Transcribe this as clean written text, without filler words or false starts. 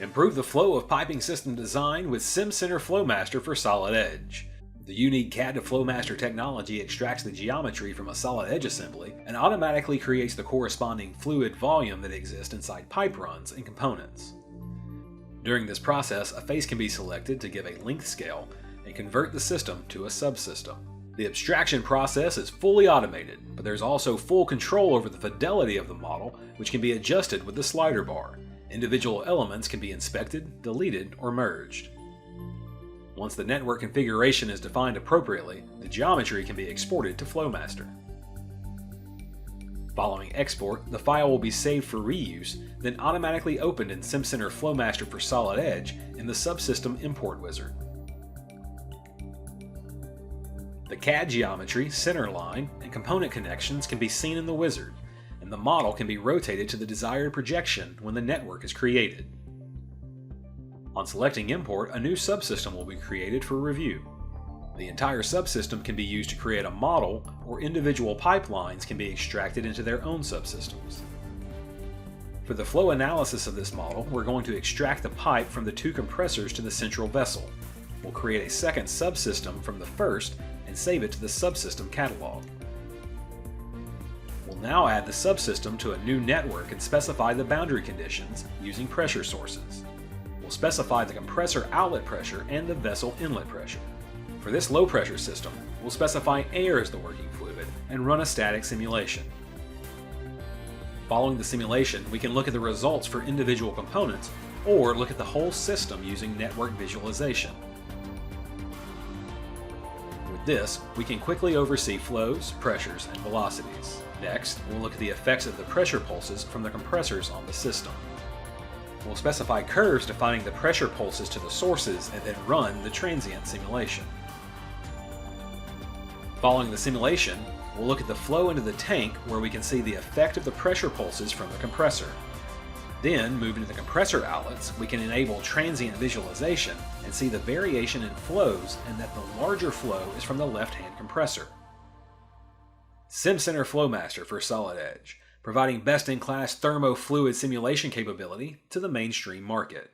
Improve the flow of piping system design with Simcenter Flomaster for solid edge. The unique CAD to Flomaster technology extracts the geometry from a solid edge assembly and automatically creates the corresponding fluid volume that exists inside pipe runs and components. During this process, a face can be selected to give a length scale and convert the system to a subsystem. The abstraction process is fully automated, but there's also full control over the fidelity of the model, which can be adjusted with the slider bar. Individual elements can be inspected, deleted, or merged. Once the network configuration is defined appropriately, the geometry can be exported to Flomaster. Following export, the file will be saved for reuse, then automatically opened in Simcenter Flomaster for solid edge in the Subsystem Import Wizard. The CAD geometry, center line, and component connections can be seen in the wizard, and the model can be rotated to the desired projection when the network is created. On selecting import, a new subsystem will be created for review. The entire subsystem can be used to create a model, or individual pipelines can be extracted into their own subsystems. For the flow analysis of this model, we're going to extract the pipe from the two compressors to the central vessel. We'll create a second subsystem from the first and save it to the subsystem catalog. We'll now add the subsystem to a new network and specify the boundary conditions using pressure sources. We'll specify the compressor outlet pressure and the vessel inlet pressure. For this low pressure system, we'll specify air as the working fluid and run a static simulation. Following the simulation, we can look at the results for individual components or look at the whole system using network visualization. With this, we can quickly oversee flows, pressures, and velocities. Next, we'll look at the effects of the pressure pulses from the compressors on the system. We'll specify curves defining the pressure pulses to the sources and then run the transient simulation. Following the simulation, we'll look at the flow into the tank where we can see the effect of the pressure pulses from the compressor. Then, moving to the compressor outlets, we can enable transient visualization and see the variation in flows and that the larger flow is from the left-hand compressor. Simcenter Flomaster for solid edge, providing best-in-class thermo-fluid simulation capability to the mainstream market.